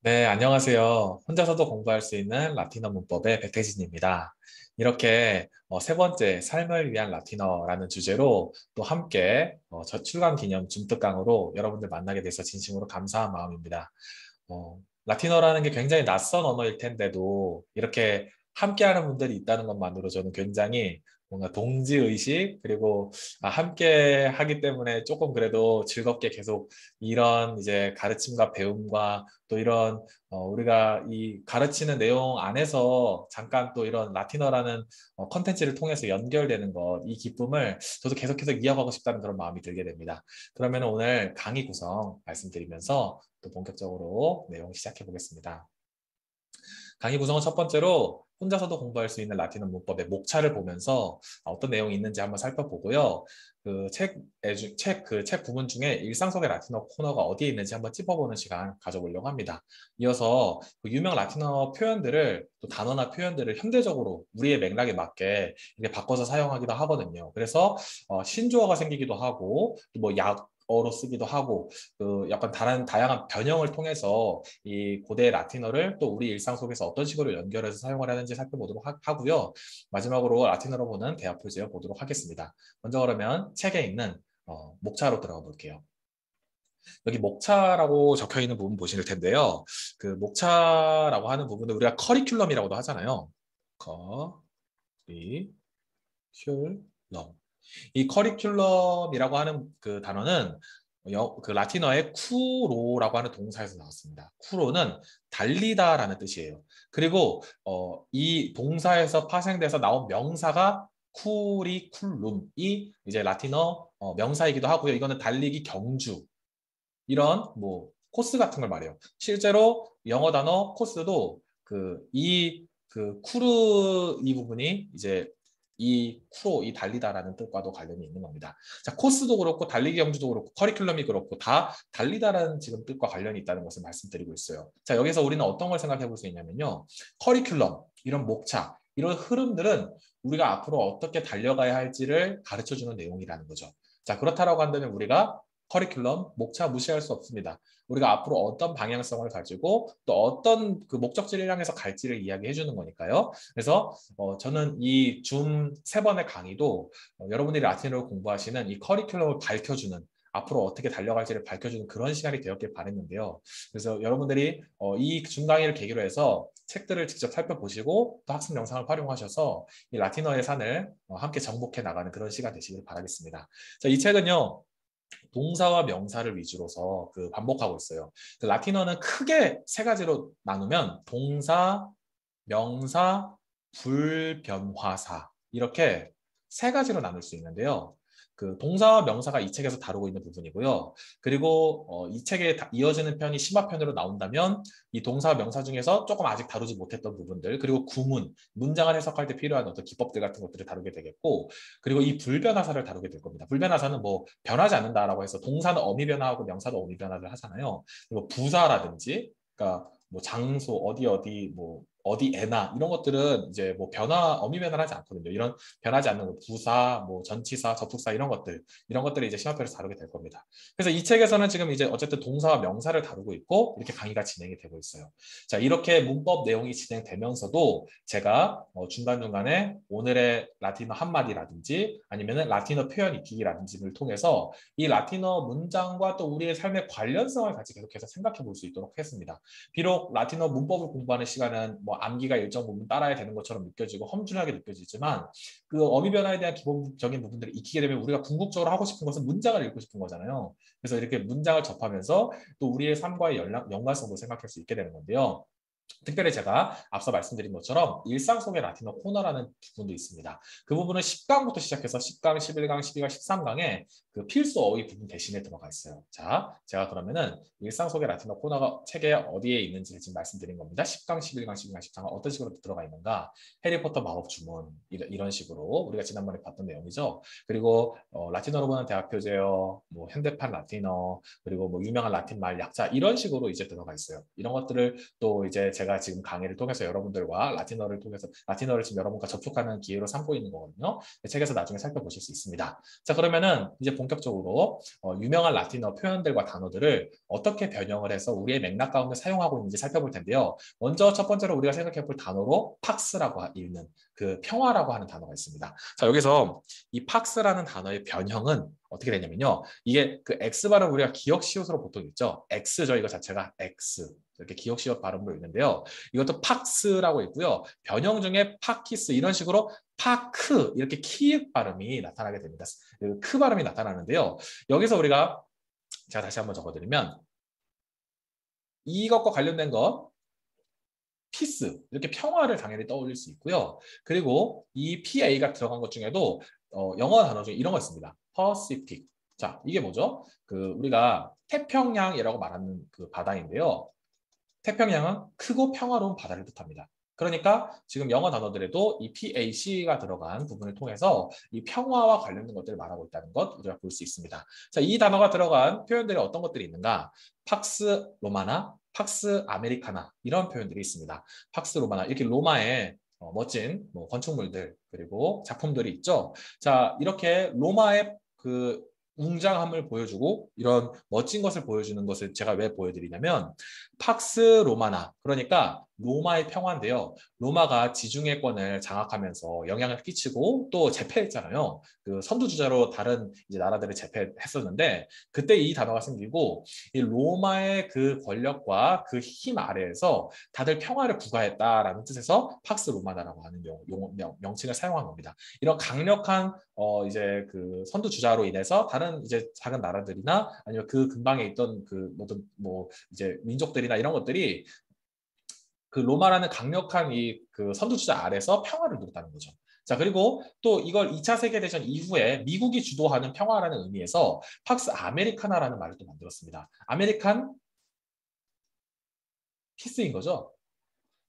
네, 안녕하세요. 혼자서도 공부할 수 있는 라틴어 문법의 백태진입니다. 이렇게 세 번째 삶을 위한 라틴어라는 주제로 또 함께 저출간 기념 줌특강으로 여러분들 만나게 돼서 진심으로 감사한 마음입니다. 라틴어라는 게 굉장히 낯선 언어일 텐데도 이렇게 함께하는 분들이 있다는 것만으로 저는 굉장히 뭔가 동지의식 그리고 함께 하기 때문에 조금 그래도 즐겁게 계속 이런 이제 가르침과 배움과 또 이런 우리가 이 가르치는 내용 안에서 잠깐 또 이런 라틴어라는 컨텐츠를 통해서 연결되는 것, 이 기쁨을 저도 계속해서 이어가고 싶다는 그런 마음이 들게 됩니다. 그러면 오늘 강의 구성 말씀드리면서 또 본격적으로 내용 시작해 보겠습니다. 강의 구성은 첫 번째로 혼자서도 공부할 수 있는 라틴어 문법의 목차를 보면서 어떤 내용이 있는지 한번 살펴보고요. 책 부분 중에 일상 속의 라틴어 코너가 어디에 있는지 한번 짚어보는 시간 가져보려고 합니다. 이어서 그 유명 라틴어 표현들을 또 단어나 표현들을 현대적으로 우리의 맥락에 맞게 이렇게 바꿔서 사용하기도 하거든요. 그래서 신조어가 생기기도 하고 뭐 약어로 쓰기도 하고 그 약간 다른 다양한 변형을 통해서 이 고대 라틴어를 또 우리 일상 속에서 어떤 식으로 연결해서 사용을 하는지 살펴보도록 하고요. 마지막으로 라틴어로 보는 대화 표제어 보도록 하겠습니다. 먼저 그러면 책에 있는 목차로 들어가 볼게요. 여기 목차라고 적혀 있는 부분 보실 텐데요. 그 목차라고 하는 부분을 우리가 커리큘럼이라고도 하잖아요. 커리큘럼. 이 커리큘럼이라고 하는 그 단어는 그 라틴어의 쿠로라고 하는 동사에서 나왔습니다. 쿠로는 달리다라는 뜻이에요. 그리고 이 동사에서 파생돼서 나온 명사가 쿠리쿨룸이 이제 라틴어 명사이기도 하고요. 이거는 달리기 경주 이런 뭐 코스 같은 걸 말해요. 실제로 영어 단어 코스도 그 쿠르 이 부분이 이제 이 쿠로 이 달리다라는 뜻과도 관련이 있는 겁니다. 자, 코스도 그렇고 달리기 경주도 그렇고 커리큘럼이 그렇고 다 달리다라는 지금 뜻과 관련이 있다는 것을 말씀드리고 있어요. 자, 여기서 우리는 어떤 걸 생각해 볼 수 있냐면요. 커리큘럼, 이런 목차, 이런 흐름들은 우리가 앞으로 어떻게 달려가야 할지를 가르쳐 주는 내용이라는 거죠. 자, 그렇다라고 한다면 우리가 커리큘럼, 목차 무시할 수 없습니다. 우리가 앞으로 어떤 방향성을 가지고 또 어떤 그 목적지를 향해서 갈지를 이야기해 주는 거니까요. 그래서 저는 이 줌 세 번의 강의도 여러분들이 라틴어를 공부하시는 이 커리큘럼을 밝혀주는 앞으로 어떻게 달려갈지를 밝혀주는 그런 시간이 되었길 바랬는데요. 그래서 여러분들이 이 줌 강의를 계기로 해서 책들을 직접 살펴보시고 또 학습 영상을 활용하셔서 이 라틴어의 산을 함께 정복해 나가는 그런 시간 되시길 바라겠습니다. 자, 이 책은요. 동사와 명사를 위주로서 그 반복하고 있어요. 그 라틴어는 크게 세 가지로 나누면 동사, 명사, 불변화사 이렇게 세 가지로 나눌 수 있는데요. 그 동사와 명사가 이 책에서 다루고 있는 부분이고요. 그리고 이 책에 이어지는 편이 심화편으로 나온다면 이 동사와 명사 중에서 조금 아직 다루지 못했던 부분들 그리고 구문, 문장을 해석할 때 필요한 어떤 기법들 같은 것들을 다루게 되겠고 그리고 이 불변화사를 다루게 될 겁니다. 불변화사는 뭐 변하지 않는다라고 해서 동사는 어미 변화하고 명사도 어미 변화를 하잖아요. 그리고 부사라든지 그러니까 뭐 장소 어디 어디 뭐 어디에나 이런 것들은 이제 뭐 어미 변화를 하지 않거든요. 이런 변하지 않는 뭐 부사, 뭐 전치사, 접속사 이런 것들을 이제 심화표에서 다루게 될 겁니다. 그래서 이 책에서는 지금 이제 어쨌든 동사와 명사를 다루고 있고 이렇게 강의가 진행이 되고 있어요. 자, 이렇게 문법 내용이 진행되면서도 제가 중간중간에 오늘의 라틴어 한마디라든지 아니면은 라틴어 표현 익히기라든지를 통해서 이 라틴어 문장과 또 우리의 삶의 관련성을 같이 계속해서 생각해 볼 수 있도록 했습니다. 비록 라틴어 문법을 공부하는 시간은 뭐 암기가 일정 부분 따라야 되는 것처럼 느껴지고 험준하게 느껴지지만 그 어미 변화에 대한 기본적인 부분들을 익히게 되면 우리가 궁극적으로 하고 싶은 것은 문장을 읽고 싶은 거잖아요. 그래서 이렇게 문장을 접하면서 또 우리의 삶과의 연관성도 생각할 수 있게 되는 건데요. 특별히 제가 앞서 말씀드린 것처럼 일상 속의 라틴어 코너라는 부분도 있습니다. 그 부분은 10강부터 시작해서 10강, 11강, 12강, 13강에 그 필수 어휘 부분 대신에 들어가 있어요. 자, 제가 그러면은 일상 속의 라틴어 코너가 책에 어디에 있는지 지금 말씀드린 겁니다. 10강, 11강, 12강, 13강 어떤 식으로 들어가 있는가? 해리포터 마법 주문 이런 식으로 우리가 지난번에 봤던 내용이죠. 그리고 라틴어로 보는 대학교 제어, 뭐 현대판 라틴어, 그리고 뭐 유명한 라틴 말 약자 이런 식으로 이제 들어가 있어요. 이런 것들을 또 이제 제가 지금 강의를 통해서 여러분들과 라틴어를 지금 여러분과 접촉하는 기회로 삼고 있는 거거든요. 책에서 나중에 살펴보실 수 있습니다. 자, 그러면은 이제 본격적으로 유명한 라틴어 표현들과 단어들을 어떻게 변형을 해서 우리의 맥락 가운데 사용하고 있는지 살펴볼 텐데요. 먼저 첫 번째로 우리가 생각해 볼 단어로 팍스라고 읽는 그 평화라고 하는 단어가 있습니다. 자, 여기서 이 팍스라는 단어의 변형은 어떻게 되냐면요. 이게 그 X 발음 우리가 기역시옷으로 보통 읽죠. X죠. 이거 자체가 X. 이렇게 기역시옷 발음으로 읽는데요. 이것도 팍스라고 있고요. 변형 중에 파키스 이런 식으로 파크 이렇게 키읔 발음이 나타나게 됩니다. 크 발음이 나타나는데요. 여기서 우리가 제가 다시 한번 적어드리면 이것과 관련된 것 피스 이렇게 평화를 당연히 떠올릴 수 있고요. 그리고 이 PA가 들어간 것 중에도 영어 단어 중에 이런 거 있습니다. Pacific. 자, 이게 뭐죠? 그 우리가 태평양이라고 말하는 그 바다인데요. 태평양은 크고 평화로운 바다를 뜻합니다. 그러니까 지금 영어 단어들에도 이 PAC가 들어간 부분을 통해서 이 평화와 관련된 것들을 말하고 있다는 것 우리가 볼 수 있습니다. 자, 이 단어가 들어간 표현들이 어떤 것들이 있는가? 팍스 로마나, 팍스 아메리카나 이런 표현들이 있습니다. 팍스 로마나 이렇게 로마의 멋진 뭐 건축물들 그리고 작품들이 있죠. 자, 이렇게 로마의 그 웅장함을 보여주고 이런 멋진 것을 보여주는 것을 제가 왜 보여드리냐면 팍스 로마나 그러니까 로마의 평화인데요. 로마가 지중해권을 장악하면서 영향을 끼치고 또 제패했잖아요. 그 선두주자로 다른 이제 나라들을 제패했었는데 그때 이 단어가 생기고 이 로마의 그 권력과 그 힘 아래에서 다들 평화를 구가했다라는 뜻에서 팍스 로마나라고 하는 명칭을 사용한 겁니다. 이런 강력한 이제 그 선두주자로 인해서 다른 이제 작은 나라들이나 아니면 그 근방에 있던 그 모든 뭐 이제 민족들이나 이런 것들이 그 로마라는 강력한 이 그 선두주자 아래서 평화를 누렸다는 거죠. 자, 그리고 또 이걸 2차 세계대전 이후에 미국이 주도하는 평화라는 의미에서 팍스 아메리카나라는 말을 또 만들었습니다. 아메리칸 피스인 거죠.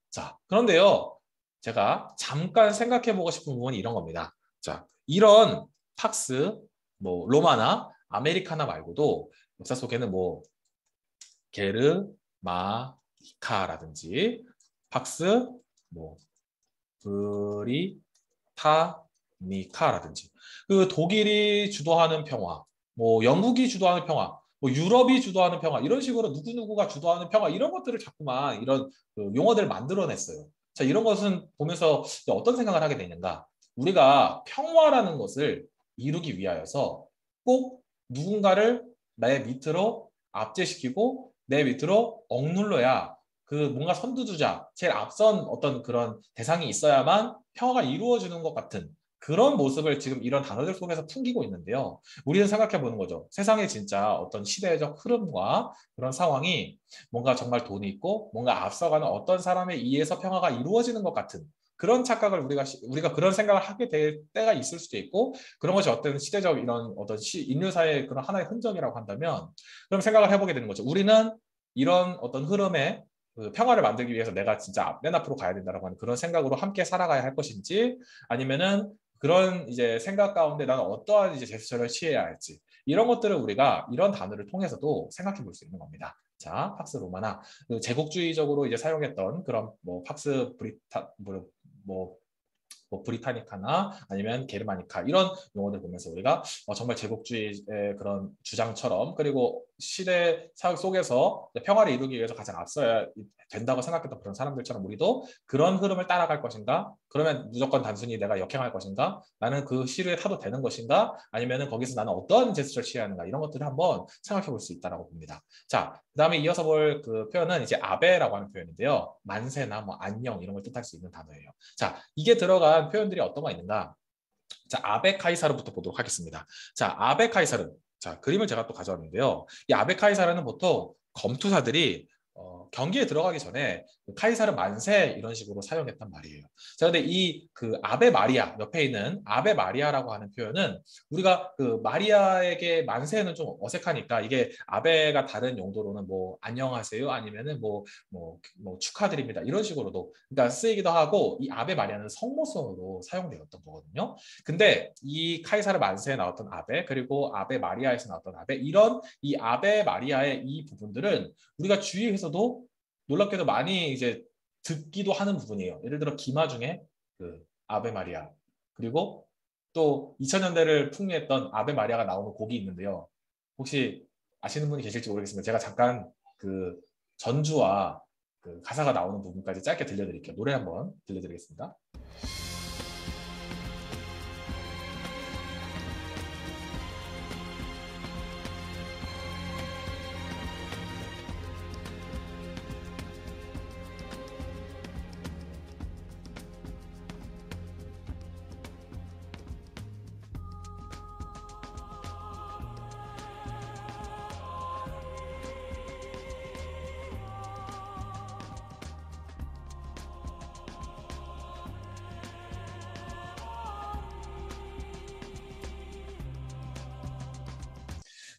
자, 그런데요. 제가 잠깐 생각해 보고 싶은 부분이 이런 겁니다. 자, 이런 팍스, 뭐 로마나 아메리카나 말고도 역사 속에는 뭐 게르마니카라든지 팍스, 뭐 브리타니카라든지 그 독일이 주도하는 평화, 뭐 영국이 주도하는 평화, 뭐 유럽이 주도하는 평화 이런 식으로 누구누구가 주도하는 평화 이런 것들을 자꾸만 이런 그 용어들을 만들어냈어요. 자, 이런 것은 보면서 어떤 생각을 하게 되는가? 우리가 평화라는 것을 이루기 위하여서 꼭 누군가를 내 밑으로 압제시키고 내 밑으로 억눌러야 그 뭔가 선두주자, 제일 앞선 어떤 그런 대상이 있어야만 평화가 이루어지는 것 같은 그런 모습을 지금 이런 단어들 속에서 풍기고 있는데요. 우리는 생각해 보는 거죠. 세상에 진짜 어떤 시대적 흐름과 그런 상황이 뭔가 정말 돈이 있고 뭔가 앞서가는 어떤 사람에 의해서 평화가 이루어지는 것 같은 그런 착각을 우리가 그런 생각을 하게 될 때가 있을 수도 있고 그런 것이 어떤 시대적 이런 어떤 인류사의 그런 하나의 흔적이라고 한다면 그럼 생각을 해보게 되는 거죠. 우리는 이런 어떤 흐름에 그 평화를 만들기 위해서 내가 진짜 맨 앞으로 가야 된다라고 하는 그런 생각으로 함께 살아가야 할 것인지 아니면은 그런 이제 생각 가운데 나는 어떠한 이제 제스처를 취해야 할지 이런 것들을 우리가 이런 단어를 통해서도 생각해 볼 수 있는 겁니다. 자, 팍스 로마나 그 제국주의적으로 이제 사용했던 그런 뭐 팍스 브리타 뭐 브리타니카나 아니면 게르마니카 이런 용어들 보면서 우리가 정말 제국주의의 그런 주장처럼 그리고 시대 사회 속에서 평화를 이루기 위해서 가장 앞서야 된다고 생각했던 그런 사람들처럼 우리도 그런 흐름을 따라갈 것인가? 그러면 무조건 단순히 내가 역행할 것인가? 나는 그 시류에 타도 되는 것인가? 아니면 거기서 나는 어떤 제스처를 취해야 하는가? 이런 것들을 한번 생각해 볼 수 있다고 봅니다. 자, 그다음에 이어서 볼 그 표현은 이제 아베라고 하는 표현인데요. 만세나 뭐 안녕 이런 걸 뜻할 수 있는 단어예요. 자, 이게 들어간 표현들이 어떤 거 있는가? 자, 아베 카이사르부터 보도록 하겠습니다. 자, 아베 카이사르. 자, 그림을 제가 또 가져왔는데요. 이 아베 카이사르는 보통 검투사들이 경기에 들어가기 전에 카이사르 만세 이런 식으로 사용했단 말이에요. 자, 근데 이 그 아베 마리아 옆에 있는 아베 마리아라고 하는 표현은 우리가 그 마리아에게 만세는 좀 어색하니까 이게 아베가 다른 용도로는 뭐 안녕하세요 아니면은 뭐 축하드립니다 이런 식으로도 그러니까 쓰이기도 하고 이 아베 마리아는 성모성으로 사용되었던 거거든요. 근데 이 카이사르 만세에 나왔던 아베 그리고 아베 마리아에서 나왔던 아베 이런 이 아베 마리아의 이 부분들은 우리가 주위에서도 놀랍게도 많이 이제 듣기도 하는 부분이에요. 예를 들어 기마 중에 그 아베 마리아 그리고 또 2000년대를 풍미했던 아베 마리아가 나오는 곡이 있는데요. 혹시 아시는 분이 계실지 모르겠습니다. 제가 잠깐 그 전주와 그 가사가 나오는 부분까지 짧게 들려드릴게요. 노래 한번 들려드리겠습니다.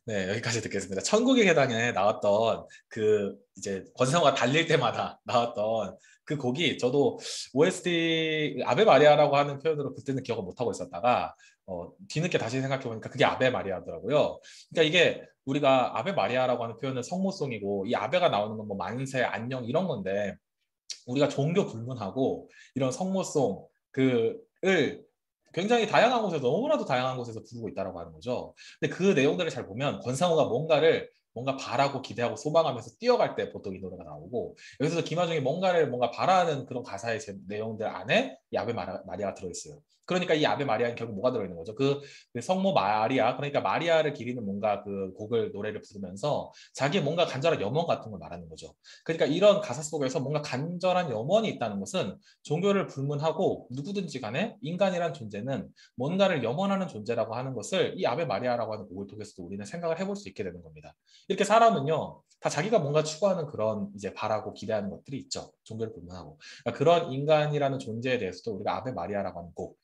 네, 여기까지 듣겠습니다. 천국의 계단에 나왔던 그 이제 권상우가 달릴 때마다 나왔던 그 곡이 저도 OST 아베 마리아라고 하는 표현으로 그때는 기억을 못 하고 있었다가 뒤늦게 다시 생각해 보니까 그게 아베 마리아더라고요. 그러니까 이게 우리가 아베 마리아라고 하는 표현은 성모송이고 이 아베가 나오는 건 뭐 만세, 안녕 이런 건데 우리가 종교 불문하고 이런 성모송 그을 굉장히 다양한 곳에서 너무나도 다양한 곳에서 부르고 있다라고 하는 거죠. 근데 그 내용들을 잘 보면 권상우가 뭔가 바라고 기대하고 소망하면서 뛰어갈 때 보통 이 노래가 나오고 여기서 김하중이 뭔가 바라는 그런 가사의 내용들 안에 이 아베 마리아가 들어있어요. 그러니까 이 아베 마리아는 결국 뭐가 들어있는 거죠? 그 성모 마리아 그러니까 마리아를 기리는 뭔가 그 곡을 노래를 부르면서 자기의 뭔가 간절한 염원 같은 걸 말하는 거죠. 그러니까 이런 가사 속에서 뭔가 간절한 염원이 있다는 것은 종교를 불문하고 누구든지 간에 인간이란 존재는 뭔가를 염원하는 존재라고 하는 것을 이 아베 마리아라고 하는 곡을 통해서도 우리는 생각을 해볼 수 있게 되는 겁니다. 이렇게 사람은요, 다 자기가 뭔가 추구하는 그런 이제 바라고 기대하는 것들이 있죠. 종교를 불문하고. 그러니까 그런 인간이라는 존재에 대해서도 우리가 아베 마리아라고 하는 곡,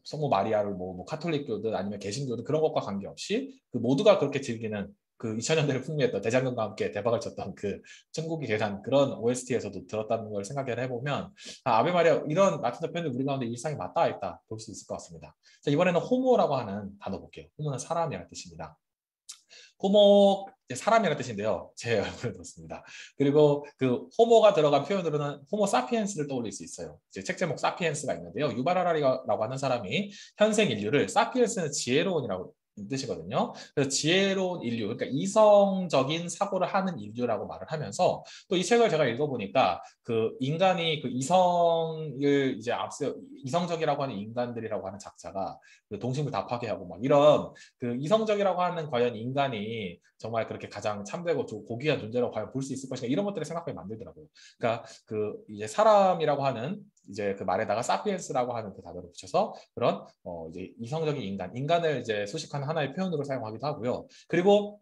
성모 마리아를 뭐 카톨릭교든 아니면 개신교든 그런 것과 관계없이 그 모두가 그렇게 즐기는 그 2000년대를 풍미했던 대장금과 함께 대박을 쳤던 그 천국의 계단 그런 OST에서도 들었다는 걸 생각을 해보면 아베 마리아 이런 라틴어 표현이 우리 가운데 일상에 맞닿아 있다 볼 수 있을 것 같습니다. 자, 이번에는 호모라고 하는 단어 볼게요. 호모는 사람이라는 뜻입니다. 호모 사람이라는 뜻인데요. 제 얼굴에 넣었습니다. 그리고 그 호모가 들어간 표현으로는 호모 사피엔스를 떠올릴 수 있어요. 이제 책 제목 사피엔스가 있는데요. 유발 하라리라고 하는 사람이 현생 인류를 사피엔스는 지혜로운이라고 뜻이거든요. 그래서 지혜로운 인류, 그러니까 이성적인 사고를 하는 인류라고 말을 하면서 또 이 책을 제가 읽어보니까 그 인간이 그 이성을 이제 앞서 이성적이라고 하는 인간들이라고 하는 작자가 그 동식물 다 파괴하고 막 이런 그 이성적이라고 하는 과연 인간이 정말 그렇게 가장 참되고 고귀한 존재라고 과연 볼 수 있을 것인가 이런 것들을 생각하게 만들더라고요. 그러니까 그 이제 사람이라고 하는 이제 그 말에다가 사피엔스라고 하는 그 단어를 붙여서 그런 이제 이성적인 인간을 이제 수식하는 하나의 표현으로 사용하기도 하고요. 그리고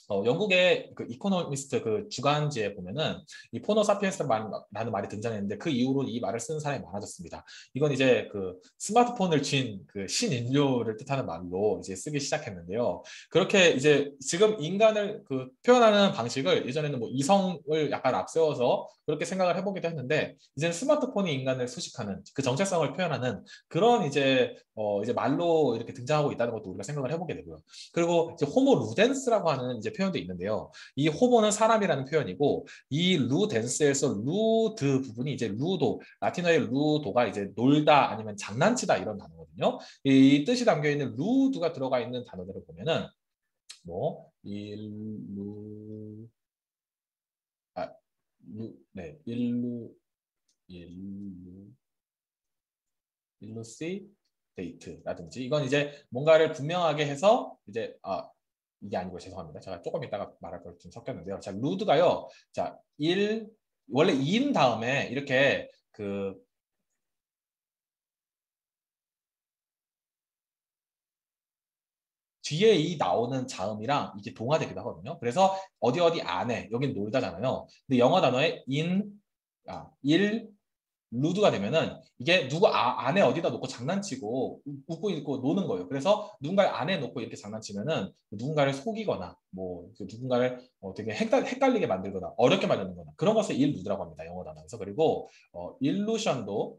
영국의 그 이코노미스트 그 주간지에 보면은 이 포노 사피엔스라는 말이 등장했는데 그 이후로 이 말을 쓰는 사람이 많아졌습니다. 이건 이제 그 스마트폰을 쥔 그 신인류를 뜻하는 말로 이제 쓰기 시작했는데요. 그렇게 이제 지금 인간을 그 표현하는 방식을 예전에는 뭐 이성을 약간 앞세워서 그렇게 생각을 해보기도 했는데 이제는 스마트폰이 인간을 수식하는 그 정체성을 표현하는 그런 이제 말로 이렇게 등장하고 있다는 것도 우리가 생각을 해보게 되고요. 그리고 이제 호모 루덴스라고 하는 이제 표현도 있는데요. 이 호모는 사람이라는 표현이고 이 루덴스에서 루드 부분이 이제 루도, 라틴어의 루도가 이제 놀다 아니면 장난치다 이런 단어거든요. 이 뜻이 담겨 있는 루드가 들어가 있는 단어들을 보면은 뭐 일루 아, 네, 일루 일루시 데이트라든지 이건 이제 뭔가를 분명하게 해서 이제 이게 아니고 죄송합니다. 제가 조금 이따가 말할 걸 좀 섞였는데요. 자, 루드가요. 자, 원래 인 다음에 이렇게 그 뒤에 이 나오는 자음이랑 이게 동화되기도 하거든요. 그래서 어디 안에 여긴 놀다잖아요. 근데 영어 단어에 일 루드가 되면은 이게 누구 안에 어디다 놓고 장난치고 웃고 있고 노는 거예요. 그래서 누군가를 안에 놓고 이렇게 장난치면은 누군가를 속이거나 뭐 누군가를 되게 헷갈리게 만들거나 어렵게 만드는 거나 그런 것을 일 루드라고 합니다. 영어 단어에서. 그리고 일루션도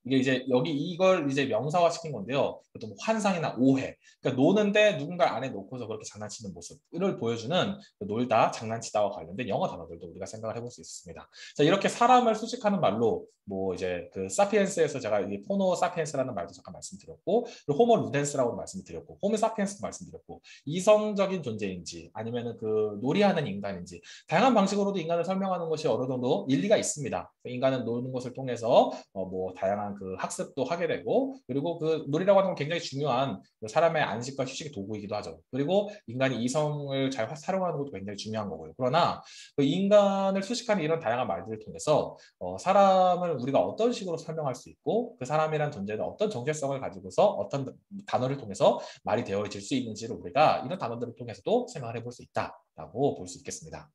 이게 이제 여기 이걸 이제 명사화 시킨 건데요. 또 뭐 환상이나 오해. 그러니까 노는데 누군가 안에 놓고서 그렇게 장난치는 모습을 보여주는 놀다, 장난치다와 관련된 영어 단어들도 우리가 생각을 해볼 수 있습니다. 자, 이렇게 사람을 수식하는 말로 뭐 이제 그 사피엔스에서 제가 이 호모 사피엔스라는 말도 잠깐 말씀드렸고, 그리고 호모 루덴스라고도 말씀드렸고, 호모 사피엔스도 말씀드렸고, 이성적인 존재인지 아니면은 그 놀이하는 인간인지 다양한 방식으로도 인간을 설명하는 것이 어느 정도 일리가 있습니다. 인간은 노는 것을 통해서 뭐 다양한 그 학습도 하게 되고, 그리고 그 놀이라고 하는 건 굉장히 중요한 사람의 안식과 휴식의 도구이기도 하죠. 그리고 인간이 이성을 잘 활용하는 것도 굉장히 중요한 거고요. 그러나 그 인간을 수식하는 이런 다양한 말들을 통해서 사람을 우리가 어떤 식으로 설명할 수 있고, 그 사람이란 존재는 어떤 정체성을 가지고서 어떤 단어를 통해서 말이 되어질 수 있는지를 우리가 이런 단어들을 통해서도 생각을 해볼 수 있다라고 볼 수 있겠습니다.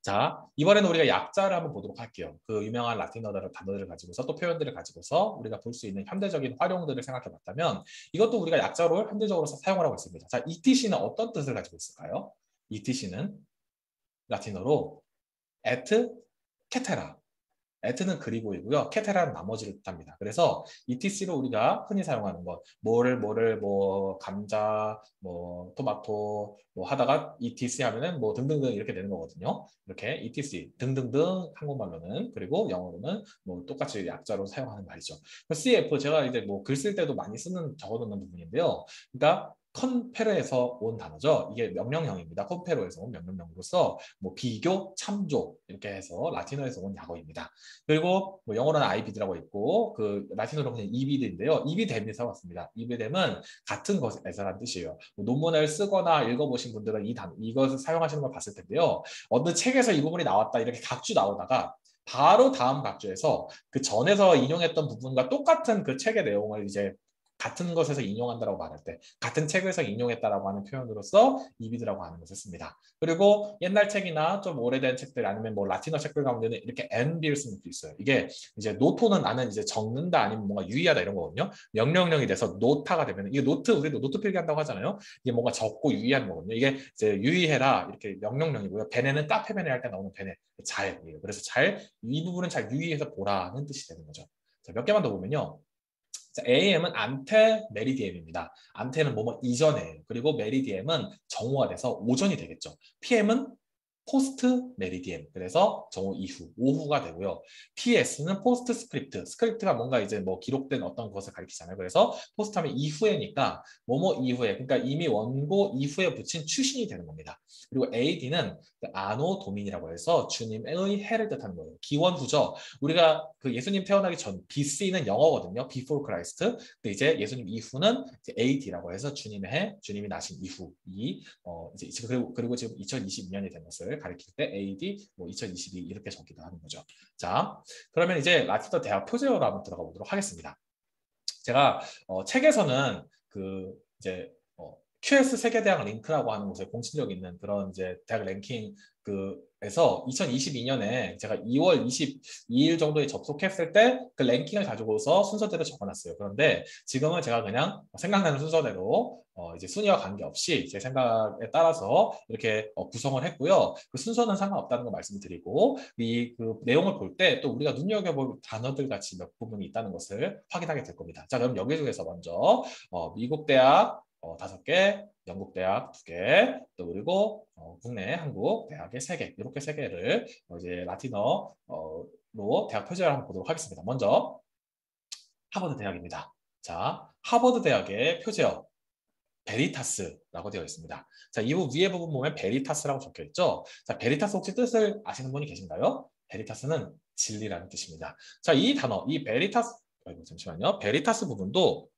자, 이번에는 우리가 약자를 한번 보도록 할게요. 그 유명한 라틴어 단어들을 가지고서 또 표현들을 가지고서 우리가 볼 수 있는 현대적인 활용들을 생각해 봤다면 이것도 우리가 약자로 현대적으로 사용을 하고 있습니다. 자, ETC는 어떤 뜻을 가지고 있을까요? ETC는 라틴어로 et cetera. 에트는 그리고이고요. 케테라는 나머지를 뜻합니다. 그래서 ETC로 우리가 흔히 사용하는 것, 뭐를 뭐 감자, 뭐 토마토 뭐 하다가 ETC 하면은 뭐 등등등 이렇게 되는 거거든요. 이렇게 ETC 등등등 한국말로는, 그리고 영어로는 뭐 똑같이 약자로 사용하는 말이죠. CF 제가 이제 뭐 글 쓸 때도 많이 쓰는 적어놓는 부분인데요. 그러니까 컨페르에서 온 단어죠. 이게 명령형입니다. 컨페르에서 온 명령형으로서 뭐 비교, 참조 이렇게 해서 라틴어에서 온 약어입니다. 그리고 뭐 영어로는 IBD라고 있고 그 라틴어로 그냥 EBD인데요. EBDem에서 왔습니다. EBDem은 같은 것에서라는 뜻이에요. 뭐 논문을 쓰거나 읽어보신 분들은 이것을 사용하시는 걸 봤을 텐데요. 어느 책에서 이 부분이 나왔다 이렇게 각주 나오다가 바로 다음 각주에서 그 전에서 인용했던 부분과 똑같은 그 책의 내용을 이제 같은 것에서 인용한다라고 말할 때 같은 책에서 인용했다라고 하는 표현으로서 이비드라고 하는 것을 씁니다. 그리고 옛날 책이나 좀 오래된 책들 아니면 뭐 라틴어 책들 가운데는 이렇게 NB를 쓰는 것도 있어요. 이게 이제 노토는 나는 이제 적는다 아니면 뭔가 유의하다 이런 거거든요. 명령형이 돼서 노타가 되면 이게 노트 우리도 노트 필기한다고 하잖아요. 이게 뭔가 적고 유의하는 거거든요. 이게 이제 유의해라 이렇게 명령형이고요. 베네는 카페 베네 할 때 나오는 베네 잘이에요. 그래서 잘 이 부분은 잘 유의해서 보라는 뜻이 되는 거죠. 자, 몇 개만 더 보면요. 자, AM은 안테 메리디엠입니다. 안테는 뭐뭐 이전에, 그리고 메리디엠은 정오가 돼서 오전이 되겠죠. PM은 포스트 메리디엠, 그래서 정오 이후, 오후가 되고요. PS는 포스트 스크립트, 스크립트가 뭔가 이제 뭐 기록된 어떤 것을 가리키잖아요. 그래서 포스트 하면 이후에니까 뭐뭐 이후에, 그러니까 이미 원고 이후에 붙인 추신이 되는 겁니다. 그리고 AD는 아노 도민이라고 해서 주님의 해를 뜻하는 거예요. 기원후죠. 우리가 그 예수님 태어나기 전 BC는 영어거든요. Before Christ. 근데 이제 예수님 이후는 이제 AD라고 해서 주님의 해, 주님이 나신 이후 이제 그리고 지금 2022년이 된 것을 가리킬 때 AD 뭐 2022 이렇게 적기도 하는 거죠. 자, 그러면 이제 라틴어 대학 표제어로 한번 들어가 보도록 하겠습니다. 제가 책에서는 그 이제 QS 세계대학 링크라고 하는 곳에 공신력 있는 그런 이제 대학 랭킹 그에서 2022년에 제가 2월 22일 정도에 접속했을 때 그 랭킹을 가지고서 순서대로 적어놨어요. 그런데 지금은 제가 그냥 생각나는 순서대로 이제 순위와 관계없이 제 생각에 따라서 이렇게 구성을 했고요. 그 순서는 상관없다는 거 말씀드리고 이 그 내용을 볼 때 또 우리가 눈여겨볼 단어들 같이 몇 부분이 있다는 것을 확인하게 될 겁니다. 자, 그럼 여기 중에서 먼저 미국 대학 5개, 영국 대학 2개, 또 그리고 국내 한국 대학의 3개, 이렇게 3개를 이제 라틴어로 대학 표제를 한번 보도록 하겠습니다. 먼저 하버드 대학입니다. 자, 하버드 대학의 표제어 베리타스라고 되어 있습니다. 자, 이 위에 부분 보면 베리타스라고 적혀 있죠. 자, 베리타스 혹시 뜻을 아시는 분이 계신가요? 베리타스는 진리라는 뜻입니다. 자, 이 단어, 이 베리타스, 잠시만요. 베리타스 부분도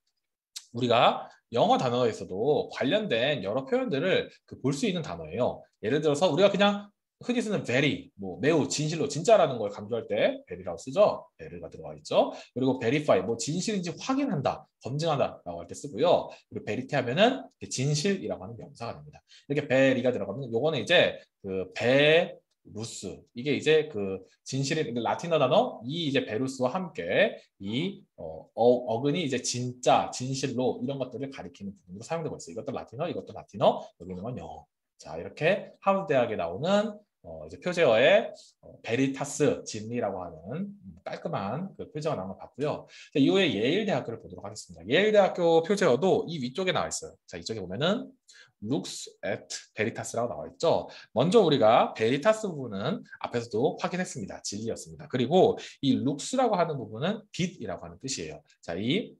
우리가 영어 단어에서도 관련된 여러 표현들을 볼 수 있는 단어예요. 예를 들어서 우리가 그냥 흔히 쓰는 very, 뭐 매우, 진실로, 진짜라는 걸 강조할 때 very라고 쓰죠. very가 들어가 있죠. 그리고 verify, 뭐 진실인지 확인한다, 검증한다라고 할 때 쓰고요. 그리고 verity 하면은 진실이라고 하는 명사가 됩니다. 이렇게 very가 들어가면 요거는 이제 그 베루스, 이게 이제 그 진실의 라틴어 단어 이 이제 베루스와 함께 이 어근이 이제 진짜, 진실로 이런 것들을 가리키는 부분으로 사용되고 있어요. 이것도 라틴어, 이것도 라틴어, 여기 있는 건 영어. 자, 이렇게 하버드 대학에 나오는 이제 표제어의 베리타스 진리라고 하는 깔끔한 그 표제어가 나온 걸 봤고요. 자, 이후에 예일 대학교를 보도록 하겠습니다. 예일 대학교 표제어도 이 위쪽에 나와 있어요. 자, 이쪽에 보면은 looks at veritas라고 나와 있죠. 먼저 우리가 베리타스 부분은 앞에서도 확인했습니다. 진리였습니다. 그리고 이 looks라고 하는 부분은 빛이라고 하는 뜻이에요. 자, 이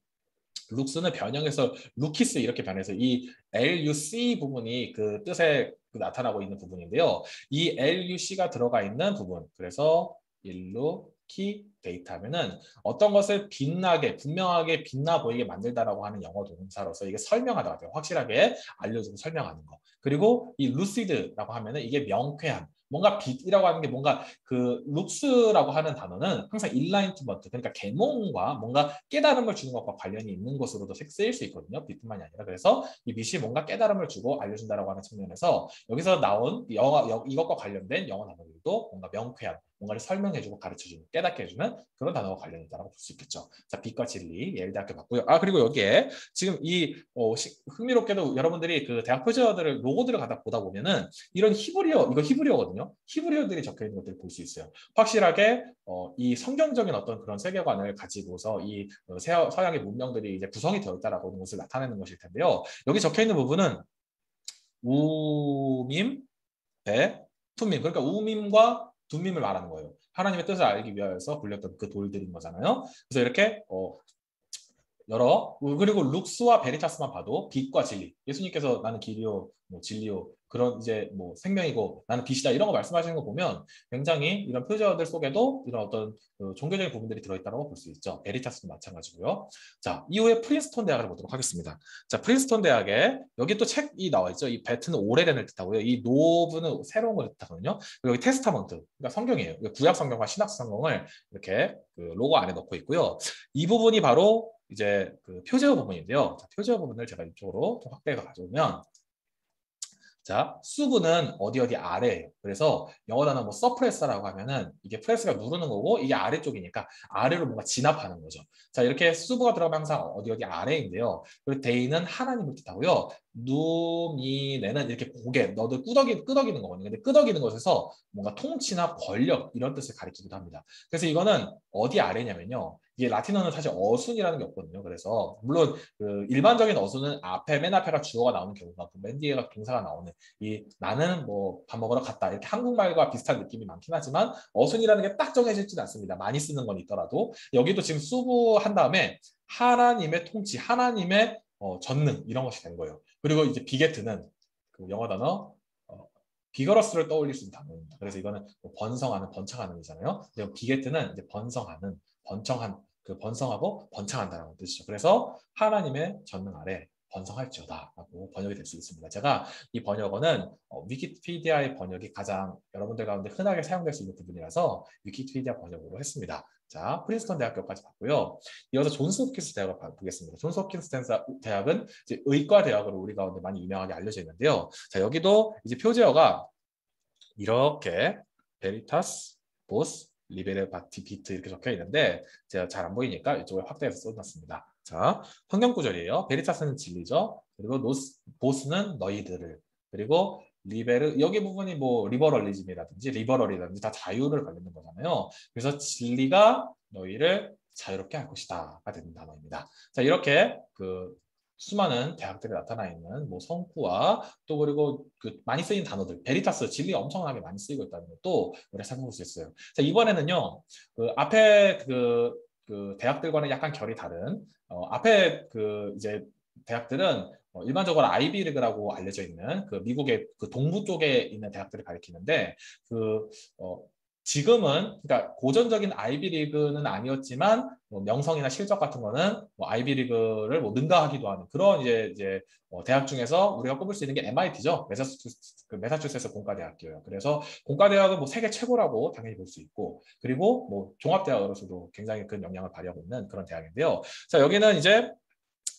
룩스는 변형해서 루키스 이렇게 변해서 이 LUC 부분이 그 뜻에 나타나고 있는 부분인데요. 이 LUC가 들어가 있는 부분, 그래서 일루키 데이터면은 어떤 것을 빛나게 분명하게 빛나 보이게 만들다라고 하는 영어 동사로서 이게 설명하다가 돼요. 확실하게 알려주고 설명하는 거. 그리고 이 루시드라고 하면은 이게 명쾌한 뭔가 빛이라고 하는 게 뭔가 그 룩스라고 하는 단어는 항상 인라이트먼트 그러니까 계몽과 뭔가 깨달음을 주는 것과 관련이 있는 것으로도 쓰일 수 있거든요. 빛뿐만이 아니라 그래서 이 빛이 뭔가 깨달음을 주고 알려준다라고 하는 측면에서 여기서 나온 이것과 관련된 영어 단어들도 뭔가 명쾌한 뭔가를 설명해주고 가르쳐주는 깨닫게 해주는 그런 단어가 관련있다고 볼 수 있겠죠. 자, 빛과 진리 예일대학교 봤고요. 아 그리고 여기에 지금 이 흥미롭게도 여러분들이 그 대학 표제어들을 로고들을 갖다 보다 보면은 이런 히브리어 이거 히브리어거든요. 히브리어들이 적혀 있는 것들을 볼 수 있어요. 확실하게 이 성경적인 어떤 그런 세계관을 가지고서 이 서양의 문명들이 이제 구성이 되어 있다라고 하는 것을 나타내는 것일 텐데요. 여기 적혀 있는 부분은 우밈, 배, 툼밈 그러니까 우밈과 둠밈을 말하는 거예요. 하나님의 뜻을 알기 위하여서 굴렸던 그 돌들인 거잖아요. 그래서 이렇게 그리고 룩스와 베리타스만 봐도 빛과 진리. 예수님께서 나는 길이요, 뭐 진리요, 그런 이제 뭐 생명이고 나는 빛이다 이런 거 말씀하시는 거 보면 굉장히 이런 표제어들 속에도 이런 어떤 종교적인 부분들이 들어있다고 볼 수 있죠. 베리타스도 마찬가지고요. 자, 이후에 프린스턴 대학을 보도록 하겠습니다. 자, 프린스턴 대학에 여기 또 책이 나와 있죠. 이 베트는 오래된을 뜻하고요. 이 노브는 새로운 걸 뜻하거든요. 그리고 여기 테스타먼트, 그러니까 성경이에요. 구약 성경과 신약 성경을 이렇게 그 로고 안에 넣고 있고요. 이 부분이 바로 이제 그 표제어 부분인데요. 자, 표제어 부분을 제가 이쪽으로 좀 확대해서 가져오면 자, 수분은 어디 아래예요. 그래서 영어 단어 뭐 서프레서라고 하면은 이게 프레스가 누르는 거고 이게 아래쪽이니까 아래로 뭔가 진압하는 거죠. 자, 이렇게 수부가 들어가면 항상 어디 아래인데요. 그리고 데이는 하나님을 뜻하고요. 누미네는 이렇게 고개, 너도 끄덕이는 거거든요. 근데 끄덕이는 것에서 뭔가 통치나 권력 이런 뜻을 가리키기도 합니다. 그래서 이거는 어디 아래냐면요. 이게 라틴어는 사실 어순이라는 게 없거든요. 그래서 물론 그 일반적인 어순은 맨 앞에가 주어가 나오는 경우가 맨 뒤에가 동사가 나오는 이 나는 뭐 밥 먹으러 갔다 이렇게 한국말과 비슷한 느낌이 많긴 하지만 어순이라는 게 딱 정해지지는 않습니다. 많이 쓰는 건 있더라도 여기도 지금 수부한 다음에 하나님의 통치, 하나님의 전능 이런 것이 된 거예요. 그리고 이제 비게트는 그 영어 단어 비거러스를 떠올릴 수 있는 단어입니다. 그래서 이거는 뭐 번성하는, 번창하는이잖아요. 근데 비게트는 이제 번성하는, 번창한, 그 번성하고 번창한다는 뜻이죠. 그래서 하나님의 전능 아래 번성할지어다라고 번역이 될 수 있습니다. 제가 이 번역어는 위키피디아의 번역이 가장 여러분들 가운데 흔하게 사용될 수 있는 부분이라서 위키피디아 번역으로 했습니다. 자, 프린스턴 대학교까지 봤고요. 이어서 존스 홉킨스 대학을 보겠습니다. 존스 홉킨스 대학은 이제 의과 대학으로 우리 가운데 많이 유명하게 알려져 있는데요. 자, 여기도 이제 표제어가 이렇게 베리타스, 보스, 리베레 바티 비트 이렇게 적혀 있는데 제가 잘 안 보이니까 이쪽에 확대해서 써놨습니다. 자, 성경 구절이에요. 베리타스는 진리죠. 그리고 보스는 너희들을. 그리고 리베르 여기 부분이 뭐 리버럴이라든지 다 자유를 관련된 거잖아요. 그래서 진리가 너희를 자유롭게 할 것이다가 되는 단어입니다. 자, 이렇게 그 수많은 대학들에 나타나 있는 뭐 성구와 또 그리고 그 많이 쓰인 단어들 베리타스 진리 엄청나게 많이 쓰이고 있다는 것도 우리가 살펴볼 수 있어요. 자, 이번에는요 그 앞에 그 대학들과는 약간 결이 다른 앞에 그 이제 대학들은 일반적으로 아이비리그라고 알려져 있는 그 미국의 그 동부 쪽에 있는 대학들을 가리키는데 그 지금은 그러니까 고전적인 아이비리그는 아니었지만 뭐 명성이나 실적 같은 거는 뭐 아이비리그를 뭐 능가하기도 하는 그런 이제 대학 중에서 우리가 꼽을 수 있는 게 MIT죠. 메사추세츠 공과대학교예요. 그래서 공과대학은 뭐 세계 최고라고 당연히 볼 수 있고 그리고 뭐 종합대학으로서도 굉장히 큰 영향을 발휘하고 있는 그런 대학인데요. 자, 여기는 이제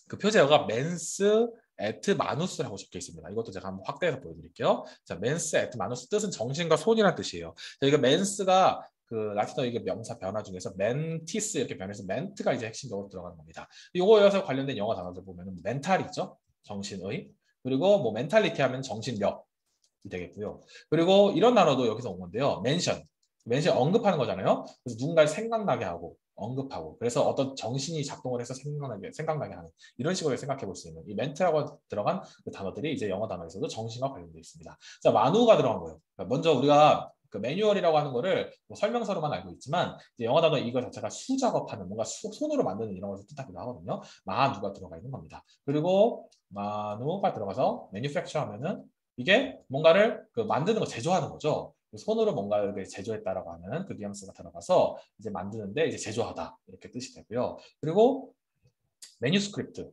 그 표제어가 맨스 에트 마누스라고 적혀 있습니다. 이것도 제가 한번 확대해서 보여드릴게요. 자, 맨스 에트 마누스 뜻은 정신과 손이라는 뜻이에요. 자, 이거 맨스가 그 라틴어 이게 명사 변화 중에서 멘티스 이렇게 변해서 멘트가 이제 핵심적으로 들어가는 겁니다. 이거에서 관련된 영어 단어들 보면은 멘탈이죠, 정신의. 그리고 뭐 멘탈리티 하면 정신력. 되겠고요. 그리고 이런 단어도 여기서 온 건데요. mention. mention 언급하는 거잖아요. 그래서 누군가를 생각나게 하고 언급하고 그래서 어떤 정신이 작동을 해서 생각나게 하는 이런 식으로 생각해 볼 수 있는 이 멘트라고 들어간 그 단어들이 이제 영어 단어에서도 정신과 관련되어 있습니다. 자, 만우가 들어간 거예요. 먼저 우리가 그 매뉴얼이라고 하는 거를 뭐 설명서로만 알고 있지만 이제 영어 단어 이거 자체가 수작업하는 뭔가 손으로 만드는 이런 것을 뜻하기도 하거든요. 만우가 들어가 있는 겁니다. 그리고 만우가 들어가서 manufacture 하면은 이게 뭔가를 그 만드는 거 제조하는 거죠. 손으로 뭔가를 제조했다라고 하는 그 뉘앙스가 들어가서 이제 만드는데 이제 제조하다 이렇게 뜻이 되고요. 그리고 매뉴스크립트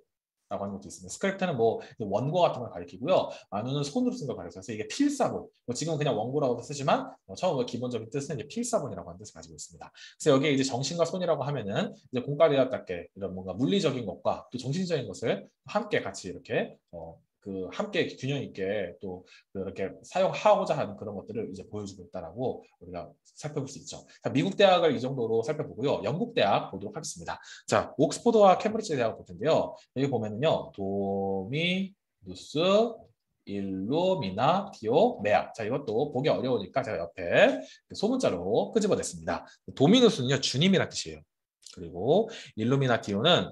라고 하는 것도 있습니다. 스크립트는 뭐 원고 같은 걸 가리키고요. 만우는 손으로 쓴 걸 가리켜서 이게 필사본. 뭐 지금 그냥 원고라고 쓰지만 처음 기본적인 뜻은 이제 필사본이라고 하는 뜻을 가지고 있습니다. 그래서 여기에 이제 정신과 손이라고 하면은 이제 공과대학답게 이런 뭔가 물리적인 것과 또 정신적인 것을 함께 같이 이렇게 그 함께 균형 있게 또 그렇게 사용하고자 하는 그런 것들을 이제 보여주고 있다라고 우리가 살펴볼 수 있죠. 자, 미국 대학을 이 정도로 살펴보고요. 영국 대학 보도록 하겠습니다. 자, 옥스포드와 캠브리지 대학 볼 텐데요. 여기 보면은요, 도미누스 일루미나티오 메아. 자, 이것도 보기 어려우니까 제가 옆에 소문자로 끄집어냈습니다. 도미누스는요, 주님이란 뜻이에요. 그리고 일루미나티오는